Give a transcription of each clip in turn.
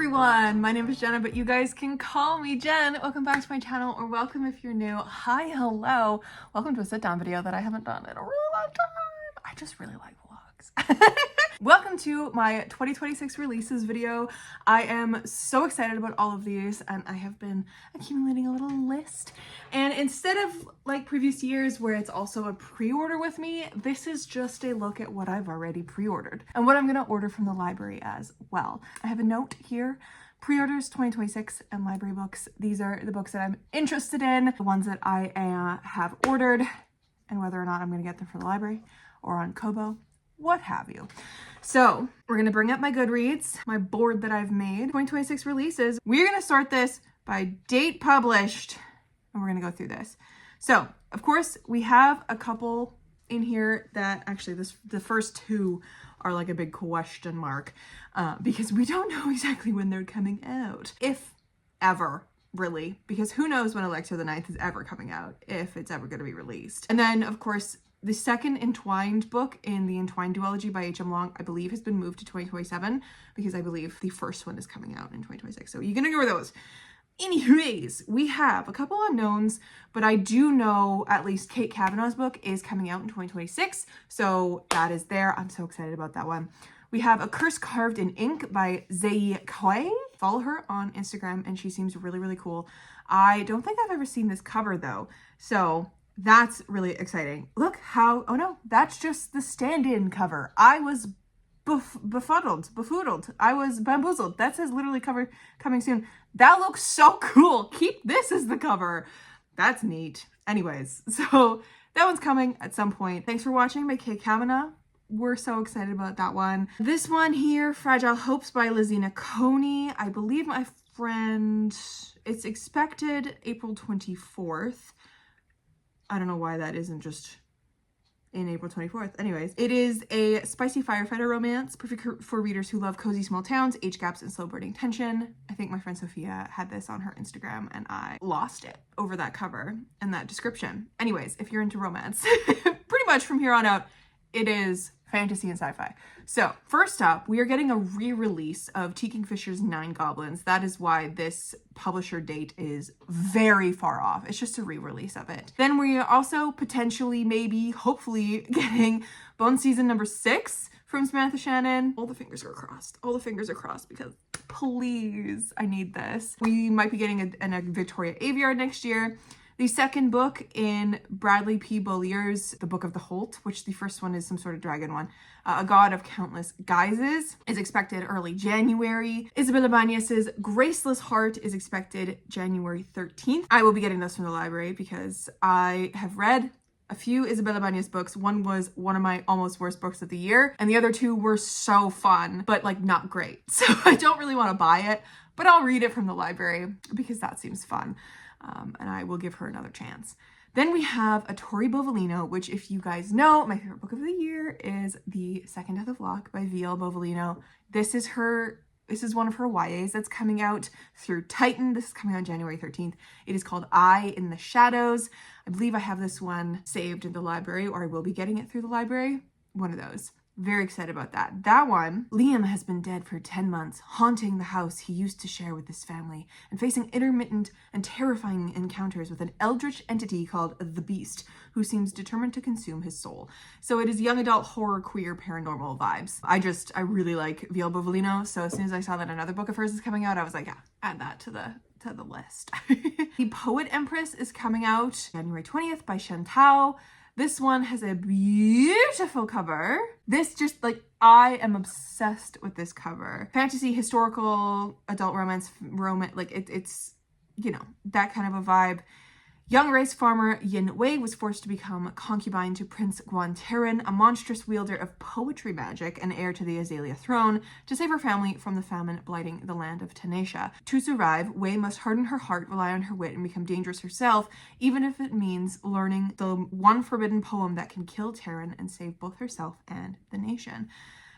everyone, my name is Jenna, but you guys can call me Jen. Welcome back to my channel, or welcome if you're new. Hi, hello. Welcome to a sit-down video that I haven't done in a really long time. I just really like vlogs. Welcome to my 2026 releases video. I am so excited about all of these, and I have been accumulating a little list. And instead of like previous years where it's also a pre-order with me, this is just a look at what I've already pre-ordered and what I'm gonna order from the library as well. I have a note here. Pre-orders 2026 and library books. These are the books that I'm interested in, the ones that I have ordered, and whether or not I'm gonna get them from the library or on Kobo, what have you. So we're gonna bring up my Goodreads, my board that I've made. 2026 releases. We're gonna sort this by date published, and we're gonna go through this. So of course we have a couple in here that actually the first two are like a big question mark because we don't know exactly when they're coming out, if ever. Really, because who knows when Elixir the Ninth is ever coming out, if it's ever going to be released. And then of course the second Entwined book in the Entwined duology by H.M. Long, I believe, has been moved to 2027 because I believe the first one is coming out in 2026. So you can ignore those. Anyways, we have a couple unknowns, but I do know at least Kate Kavanaugh's book is coming out in 2026. So that is there. I'm so excited about that one. We have A Curse Carved in Ink by Zei Koi. Follow her on Instagram and she seems really, really cool. I don't think I've ever seen this cover though. So that's really exciting. Look how, oh no, that's just the stand-in cover. I was befuddled. I was bamboozled. That says literally cover coming soon. That looks so cool. Keep this as the cover. That's neat. Anyways, so that one's coming at some point. Thanks for watching by Kate Kavanaugh. We're so excited about that one. This one here, Fragile Hopes by Lizina Coney. I believe my friend, it's expected April 24th. I don't know why that isn't just in April 24th. Anyways, it is a spicy firefighter romance, perfect for readers who love cozy small towns, age gaps, and slow burning tension. I think my friend Sophia had this on her Instagram and I lost it over that cover and that description. Anyways, if you're into romance, pretty much from here on out, it is fantasy and sci-fi. So first up, we are getting a re-release of T. Kingfisher's Nine Goblins. That is why this publisher date is very far off. It's just a re-release of it. Then we are also potentially, maybe, hopefully getting Bone Season number 6 from Samantha Shannon. All the fingers are crossed. All the fingers are crossed because please, I need this. We might be getting a Victoria Aveyard next year. The second book in Bradley P. Beaulieu's The Book of the Holt, which the first one is some sort of dragon one, A God of Countless Guises, is expected early January. Isabella Bañez's Graceless Heart is expected January 13th. I will be getting this from the library because I have read a few Isabella Bañez books. One was one of my almost worst books of the year, and the other two were so fun, but like not great. So I don't really want to buy it, but I'll read it from the library because that seems fun. And I will give her another chance. Then we have a Tori Bovalino, which if you guys know, my favorite book of the year is The Second Death of Locke by V.L. Bovalino. This is one of her YAs that's coming out through Titan. This is coming out January 13th. It is called Eye in the Shadows. I believe I have this one saved in the library, or I will be getting it through the library. One of those. Very excited about that. That one, Liam has been dead for 10 months, haunting the house he used to share with his family and facing intermittent and terrifying encounters with an eldritch entity called the Beast, who seems determined to consume his soul. So it is young adult horror, queer, paranormal vibes. I really like V.L. Bovalino, so as soon as I saw that another book of hers is coming out, I was like, yeah, add that to the list. The Poet Empress is coming out January 20th by Chantal. This one has a beautiful cover. This just like, I am obsessed with this cover. Fantasy, historical, adult romance, like it's, you know, that kind of a vibe. Young rice farmer Yin Wei was forced to become concubine to Prince Guan Terran, a monstrous wielder of poetry magic and heir to the Azalea throne, to save her family from the famine blighting the land of Tanisha. To survive, Wei must harden her heart, rely on her wit, and become dangerous herself, even if it means learning the one forbidden poem that can kill Terran and save both herself and the nation.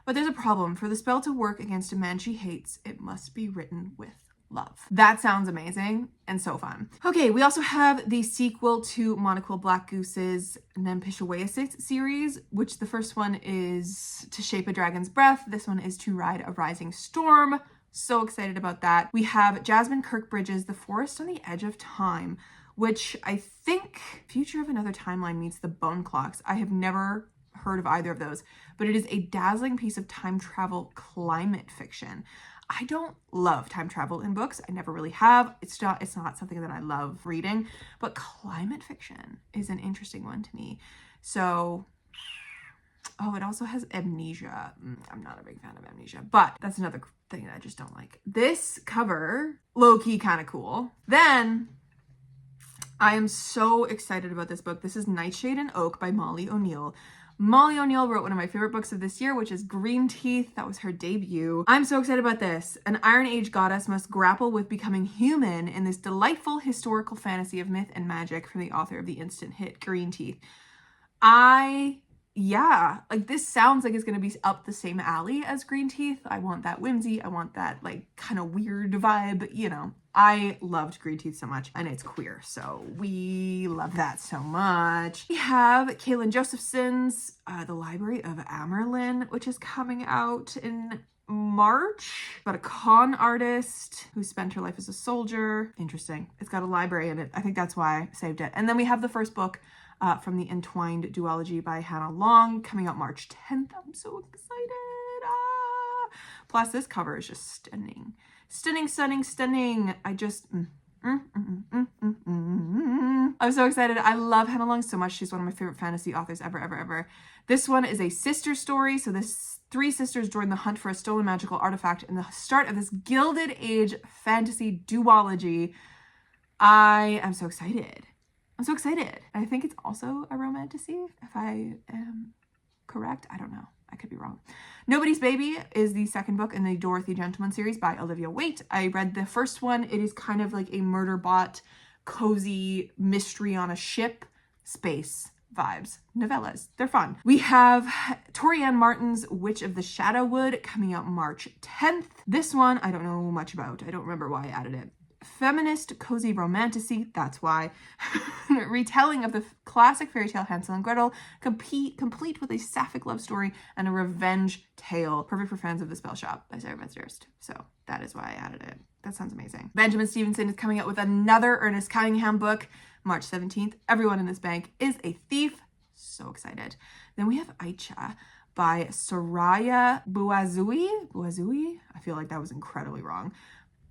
But there's a problem. For the spell to work against a man she hates, it must be written with love. That sounds amazing and so fun. Okay, we also have the sequel to Monocle Black Goose's Nampishawayasix series, which the first one is To Shape a Dragon's Breath. This one is To Ride a Rising Storm. So excited about that. We have Jasmine Kirkbridge's The Forest on the Edge of Time, which I think Future of Another Timeline meets The Bone Clocks. I have never heard of either of those, but it is a dazzling piece of time travel climate fiction. I don't love time travel in books. I never really have. It's not something that I love reading, but climate fiction is an interesting one to me. So, oh, it also has Amnesia. I'm not a big fan of Amnesia, but that's another thing that I just don't like. This cover, low-key kind of cool. Then I am so excited about this book. This is Nightshade and Oak by Molly O'Neill. Molly O'Neill wrote one of my favorite books of this year, which is Green Teeth. That was her debut. I'm so excited about this. An Iron Age goddess must grapple with becoming human in this delightful historical fantasy of myth and magic from the author of the instant hit Green Teeth. Yeah, like this sounds like it's gonna be up the same alley as Green Teeth. I want that whimsy. I want that like kind of weird vibe, you know. I loved Green Teeth so much, and it's queer, so we love that so much. We have Kaylin Josephson's The Library of Amerlin, which is coming out in March, about a con artist who spent her life as a soldier. Interesting. It's got a library in it. I think that's why I saved it. And then we have the first book from the Entwined duology by Hannah Long, coming out March 10th. I'm so excited. Plus, this cover is just stunning. Stunning, stunning, stunning. I just... I'm so excited. I love Hannah Long so much. She's one of my favorite fantasy authors ever, ever, ever. This one is a sister story. So this 3 sisters join the hunt for a stolen magical artifact in the start of this Gilded Age fantasy duology. I am so excited. I'm so excited. I think it's also a romantasy, if I am correct. I don't know. I could be wrong. Nobody's Baby is the second book in the Dorothy Gentleman series by Olivia Waite. I read the first one. It is kind of like a murder bot, cozy mystery on a ship, space vibes, novellas. They're fun. We have Torianne Martin's Witch of the Shadowwood coming out March 10th. This one I don't know much about. I don't remember why I added it. Feminist cozy romantasy, that's why. Retelling of the classic fairy tale Hansel and Gretel, complete with a sapphic love story and a revenge tale. Perfect for fans of The Spell Shop by Sarah Beth Durst. So that is why I added it. That sounds amazing. Benjamin Stevenson is coming out with another Ernest Cunningham book, March 17th. Everyone in this bank is a thief. So excited. Then we have Aicha by Soraya Bouazoui. I feel like that was incredibly wrong.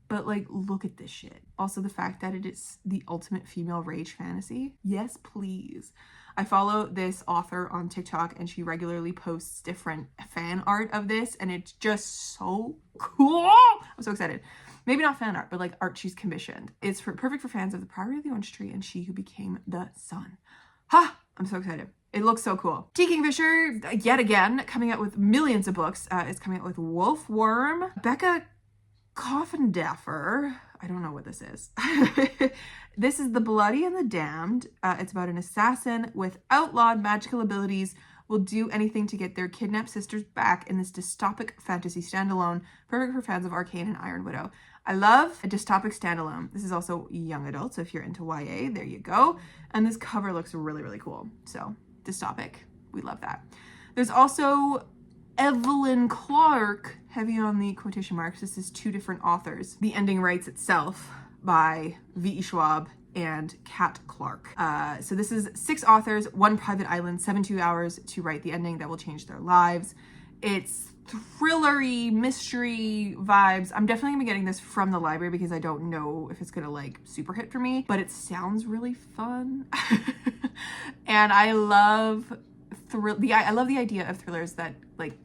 But like, look at this shit. Also the fact that it is the ultimate female rage fantasy. Yes, please. I follow this author on TikTok and she regularly posts different fan art of this and it's just so cool. I'm so excited. Maybe not fan art, but like art she's commissioned. It's perfect for fans of The Priory of the Orange Tree and She Who Became the Sun. Ha! I'm so excited. It looks so cool. T. Kingfisher, yet again, coming out with millions of books. It's coming out with Wolfworm. Becca Coffindaffer. I don't know what this is. This is The Bloody and the Damned. It's about an assassin with outlawed magical abilities will do anything to get their kidnapped sisters back in this dystopic fantasy standalone, perfect for fans of Arcane and Iron Widow. I love a dystopic standalone. This is also young adult, so if you're into YA, there you go. And this cover looks really, really cool. So, dystopic. We love that. There's also Evelyn Clark, heavy on the quotation marks. This is 2 different authors. The Ending Writes Itself by V.E. Schwab and Kat Clark. So this is 6 authors, 1 private island, 72 hours to write the ending that will change their lives. It's thrillery, mystery vibes. I'm definitely gonna be getting this from the library because I don't know if it's gonna like super hit for me, but it sounds really fun. And I love the idea of thrillers that like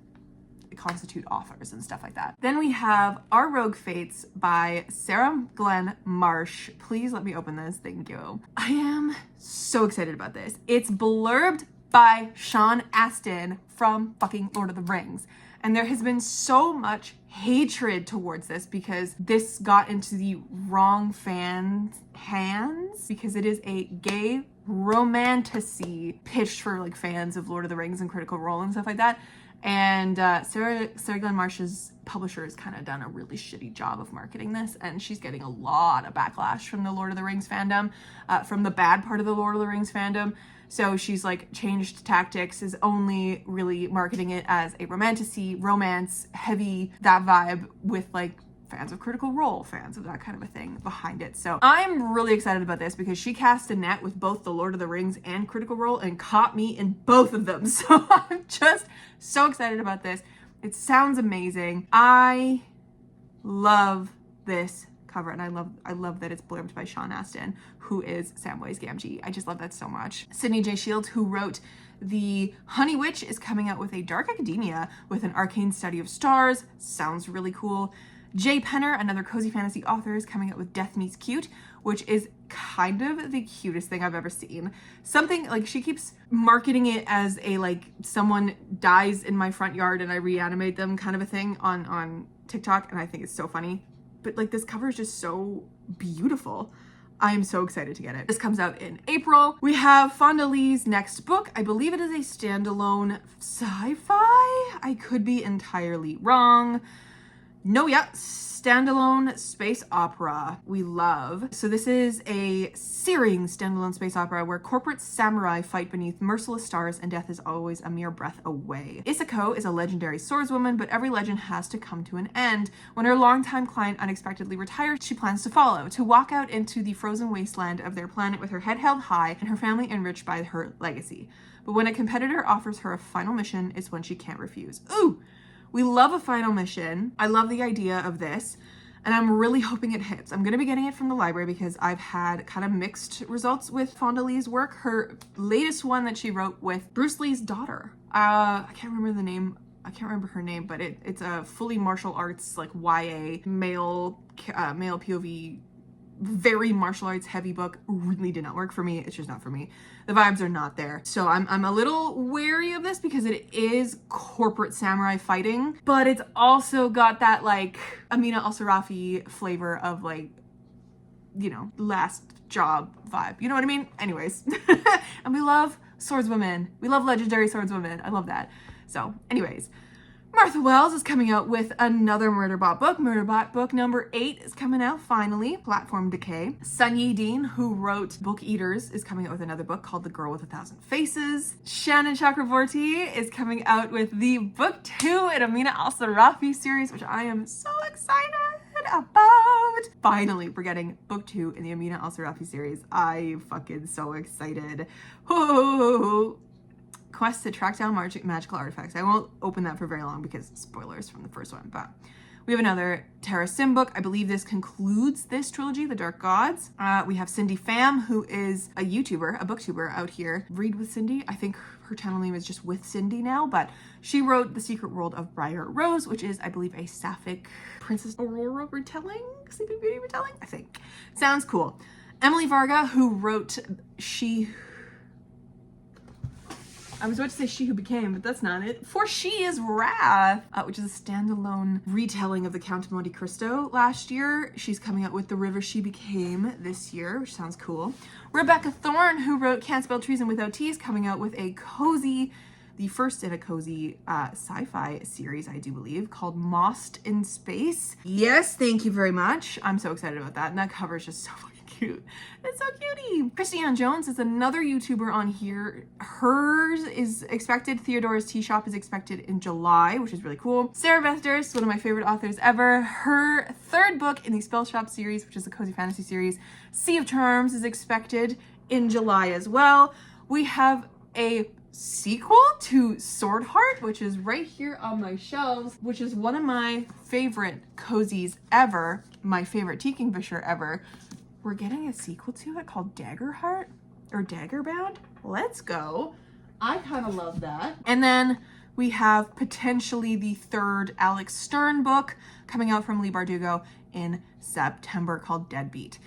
constitute authors and stuff like that. Then we have Our Rogue Fates by Sarah Glenn Marsh. Please let me open this. Thank you. I am so excited about this. It's blurbed by Sean Astin from fucking Lord of the Rings. And there has been so much hatred towards this because this got into the wrong fans' hands because it is a gay romantasy pitched for like fans of Lord of the Rings and Critical Role and stuff like that. And Sarah Glenn Marsh's publisher has kind of done a really shitty job of marketing this, and she's getting a lot of backlash from the Lord of the Rings fandom, from the bad part of the Lord of the Rings fandom. So she's like changed tactics, is only really marketing it as a romantasy, romance, heavy, that vibe with like fans of Critical Role, fans of that kind of a thing behind it. So I'm really excited about this because she cast a net with both The Lord of the Rings and Critical Role and caught me in both of them. So I'm just so excited about this. It sounds amazing. I love this cover, and I love that it's blurbed by Sean Astin, who is Samwise Gamgee. I just love that so much. Sydney J. Shields, who wrote The Honey Witch, is coming out with a dark academia with an arcane study of stars. Sounds really cool. Jay Penner, another cozy fantasy author, is coming out with Death Meets Cute, which is kind of the cutest thing I've ever seen. Something like, she keeps marketing it as a like someone dies in my front yard and I reanimate them kind of a thing on TikTok, and I think it's so funny. But like, this cover is just so beautiful. I am so excited to get it. This comes out in April. We have Fonda Lee's next book. I believe it is a standalone sci-fi. I could be entirely wrong. No, yeah, standalone space opera we love. So this is a searing standalone space opera where corporate samurai fight beneath merciless stars and death is always a mere breath away. Isako is a legendary swordswoman, but every legend has to come to an end. When her longtime client unexpectedly retires, she plans to follow, to walk out into the frozen wasteland of their planet with her head held high and her family enriched by her legacy. But when a competitor offers her a final mission, it's when she can't refuse. Ooh! We love a final mission. I love the idea of this, and I'm really hoping it hits. I'm going to be getting it from the library because I've had kind of mixed results with Fonda Lee's work. Her latest one that she wrote with Bruce Lee's daughter. I can't remember the name. I can't remember her name, but it's a fully martial arts, like YA, male POV, very martial arts heavy book. Really did not work for me. It's just not for me. The vibes are not there. So I'm a little wary of this because it is corporate samurai fighting, but it's also got that like Amina Al-Sarafi flavor of like, you know, Last Job vibe. You know what I mean? Anyways, and we love swordswomen. We love legendary swordswomen. I love that. So anyways, Martha Wells is coming out with another Murderbot book. Murderbot book number 8 is coming out finally. Platform Decay. Sun Yi Dean, who wrote Book Eaters, is coming out with another book called The Girl with a Thousand Faces. Shannon Chakraborty is coming out with the book 2 in Amina Al-Sarafi series, which I am so excited about. Finally, we're getting book 2 in the Amina Al-Sarafi series. I'm fucking so excited. Ooh. Quest to track down magical artifacts. I won't open that for very long because spoilers from the first one, but we have another Tara Sim book. I believe this concludes this trilogy, The Dark Gods. We have Cindy Pham, who is a YouTuber, a booktuber out here. Read with Cindy. I think her channel name is just With Cindy now, but she wrote The Secret World of Briar Rose, which is, I believe, a sapphic Princess Aurora retelling, Sleeping Beauty retelling, I think. Sounds cool. Emily Varga, who wrote I was about to say She Who Became, but that's not it. For She Is Wrath, which is a standalone retelling of the Count of Monte Cristo last year. She's coming out with The River She Became this year, which sounds cool. Rebecca Thorne, who wrote Can't Spell Treason Without T, is coming out with a cozy, the first in a cozy sci-fi series, I do believe, called Mossed in Space. Yes, thank you very much. I'm so excited about that, and that cover is just so fucking cute. It's so cutie. Christiane Jones is another YouTuber on here. Hers is expected. Theodora's Tea Shop is expected in July, which is really cool. Sarah Beth Durst, one of my favorite authors ever. Her third book in the Spell Shop series, which is a cozy fantasy series, Sea of Charms, is expected in July as well. We have a sequel to Sword Heart, which is right here on my shelves, which is one of my favorite cozies ever, my favorite Tea Kingfisher ever. We're getting a sequel to it called Dagger Heart or Dagger Bound. Let's go. I kind of love that. And then we have potentially the third Alex Stern book coming out from Leigh Bardugo in September called Deadbeat.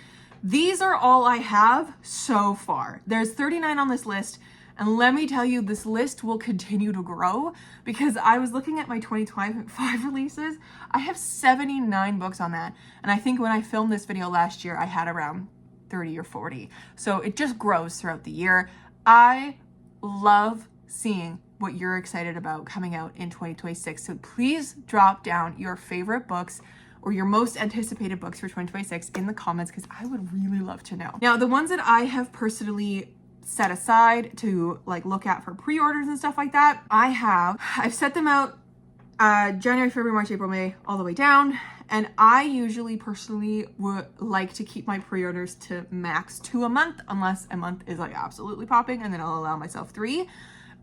These are all I have so far. There's 39 on this list. And let me tell you, this list will continue to grow because I was looking at my 2025 releases. I have 79 books on that. And I think when I filmed this video last year, I had around 30 or 40. So it just grows throughout the year. I love seeing what you're excited about coming out in 2026. So please drop down your favorite books or your most anticipated books for 2026 in the comments because I would really love to know. Now, the ones that I have personally set aside to like look at for pre-orders and stuff like that, I've set them out January, February, March, April, May, all the way down. And I usually personally would like to keep my pre-orders to max 2 a month, unless a month is like absolutely popping, and then I'll allow myself 3.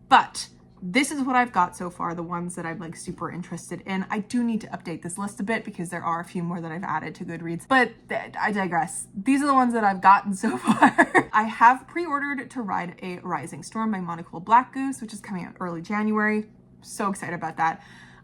But this is what I've got so far, the ones that I'm like super interested in. I do need to update this list a bit because there are a few more that I've added to Goodreads, but I digress. These are the ones that I've gotten so far. I have pre-ordered To Ride a Rising Storm by Monocle Black Goose, which is coming out early January. So excited about that.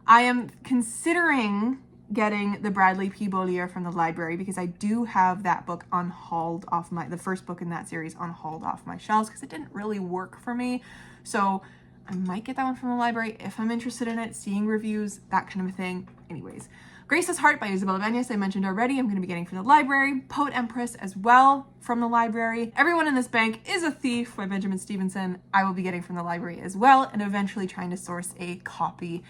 I am considering getting the Bradley P. Beaulieu from the library because I do have that book unhauled off the first book in that series unhauled off my shelves because it didn't really work for me. So I might get that one from the library if I'm interested in it, seeing reviews, that kind of a thing. Anyways, Grace's Heart by Isabella Benyes, I mentioned already, I'm going to be getting from the library. Poet Empress as well from the library. Everyone in This Bank is a Thief by Benjamin Stevenson, I will be getting from the library as well, and eventually trying to source a copy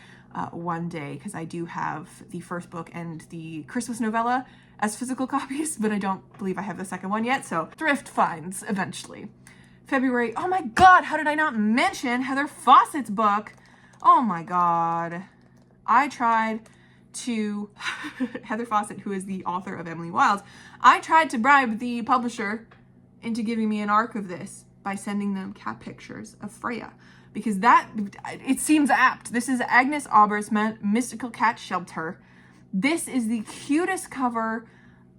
one day because I do have the first book and the Christmas novella as physical copies, but I don't believe I have the second one yet, so thrift finds eventually. February, oh my god, how did I not mention Heather Fawcett's book? Oh my god. I tried to, Heather Fawcett, who is the author of Emily Wilds, I tried to bribe the publisher into giving me an arc of this by sending them cat pictures of Freya. Because it seems apt. This is Agnes Auber's Mystical Cat Shelter. This is the cutest cover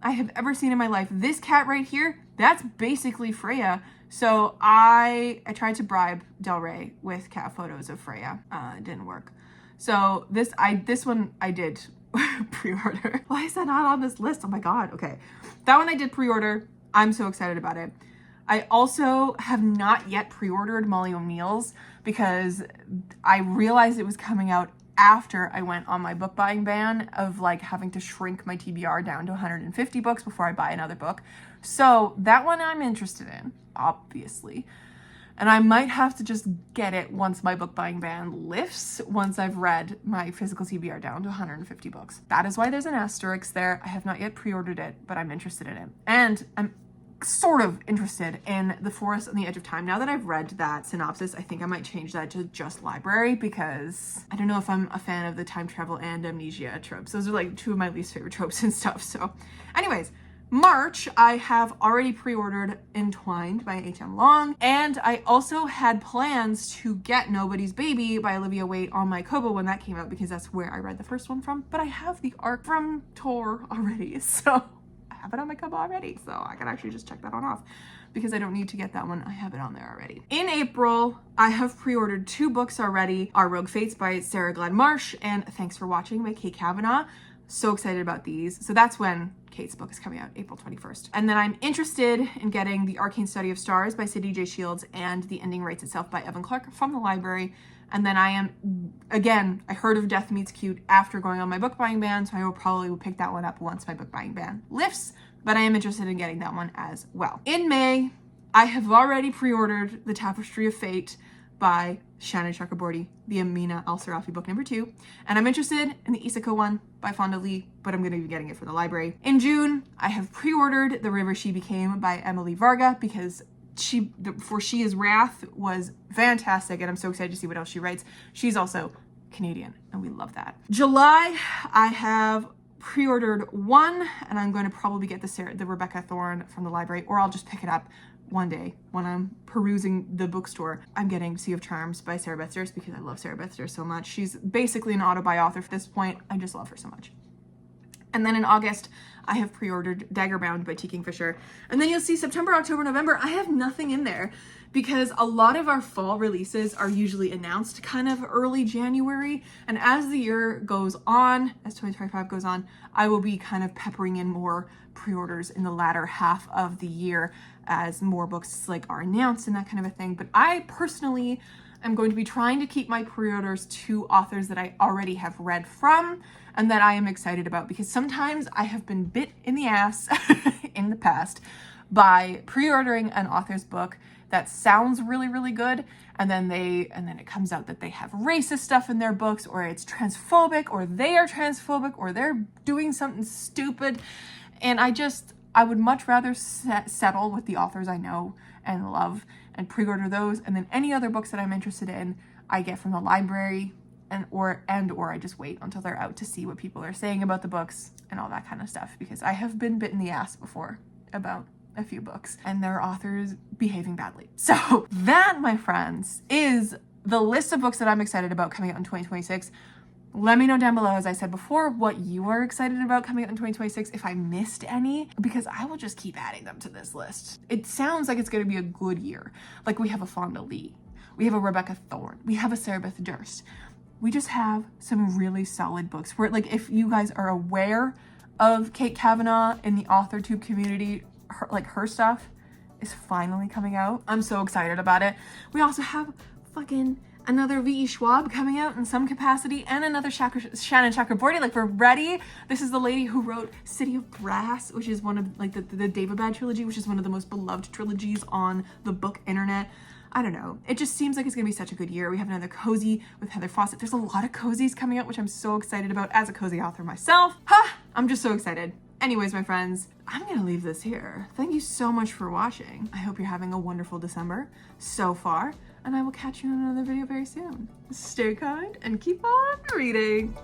I have ever seen in my life. This cat right here, that's basically Freya. So I tried to bribe Del Rey with cat photos of Freya. It didn't work. So this one I did pre-order. Why is that not on this list? Oh my god. Okay. That one I did pre-order. I'm so excited about it. I also have not yet pre-ordered Molly O'Neill's because I realized it was coming out after I went on my book buying ban of like having to shrink my TBR down to 150 books before I buy another book. So that one I'm interested in, obviously. And I might have to just get it once my book buying ban lifts, once I've read my physical TBR down to 150 books. That is why there's an asterisk there. I have not yet pre-ordered it, but I'm interested in it. And I'm sort of interested in The Forest on the Edge of Time. Now that I've read that synopsis, I think I might change that to just library because I don't know if I'm a fan of the time travel and amnesia tropes. Those are like 2 of my least favorite tropes and stuff. So anyways, March, I have already pre-ordered Entwined by H.M. Long, and I also had plans to get Nobody's Baby by Olivia Waite on my Kobo when that came out because that's where I read the first one from, but I have the arc from Tor already, so I have it on my Kobo already, so I can actually just check that one off because I don't need to get that one. I have it on there already. In April, I have pre-ordered 2 books already, Our Rogue Fates by Sarah Glad Marsh and Thanks for Watching by Kate Kavanaugh. So excited about these. So that's when Kate's book is coming out, April 21st. And then I'm interested in getting The Arcane Study of Stars by Sidney J. Shields and The Ending Writes Itself by Evan Clark from the library. And then I heard of Death Meets Cute after going on my book buying ban, so I will probably pick that one up once my book buying ban lifts, but I am interested in getting that one as well. In May, I have already pre-ordered The Tapestry of Fate by Shannon Chakraborty, the Amina Al-Sarafi book number 2. And I'm interested in the Isako one by Fonda Lee, but I'm going to be getting it from the library. In June, I have pre-ordered The River She Became by Emily Varga because For She Is Wrath was fantastic, and I'm so excited to see what else she writes. She's also Canadian, and we love that. July, I have pre-ordered one, and I'm going to probably get the Rebecca Thorne from the library, or I'll just pick it up one day when I'm perusing the bookstore. I'm getting Sea of Charms by Sarah Beth Stairs because I love Sarah Beth Stairs so much. She's basically an auto-buy author at this point. I just love her so much. And then in August, I have pre-ordered Daggerbound by T. Kingfisher. And then you'll see September, October, November, I have nothing in there because a lot of our fall releases are usually announced kind of early January. And as the year goes on, as 2025 goes on, I will be kind of peppering in more pre-orders in the latter half of the year as more books like are announced and that kind of a thing. But I personally am going to be trying to keep my pre-orders to authors that I already have read from and that I am excited about, because sometimes I have been bit in the ass in the past by pre-ordering an author's book that sounds really, really good, and then it comes out that they have racist stuff in their books, or it's transphobic, or they are transphobic, or they're doing something stupid. And I would much rather settle with the authors I know and love and pre-order those, and then any other books that I'm interested in, I get from the library or I just wait until they're out to see what people are saying about the books and all that kind of stuff, because I have been bitten the ass before about a few books and their authors behaving badly. So that, my friends, is the list of books that I'm excited about coming out in 2026. Let me know down below, as I said before, what you are excited about coming out in 2026, if I missed any, because I will just keep adding them to this list. It sounds like it's going to be a good year. Like, we have a Fonda Lee, we have a Rebecca Thorne, we have a Sarah Beth Durst. We just have some really solid books where, like, if you guys are aware of Kate Kavanaugh in the AuthorTube community, her stuff is finally coming out. I'm so excited about it. We also have fucking another V.E. Schwab coming out in some capacity, and another Shannon Chakraborty. Like, we're ready. This is the lady who wrote City of Brass, which is one of, like, the Daevabad trilogy, which is one of the most beloved trilogies on the book internet. I don't know. It just seems like it's gonna be such a good year. We have another cozy with Heather Fawcett. There's a lot of cozies coming out, which I'm so excited about as a cozy author myself. I'm just so excited. Anyways, my friends, I'm gonna leave this here. Thank you so much for watching. I hope you're having a wonderful December so far, and I will catch you in another video very soon. Stay kind and keep on reading.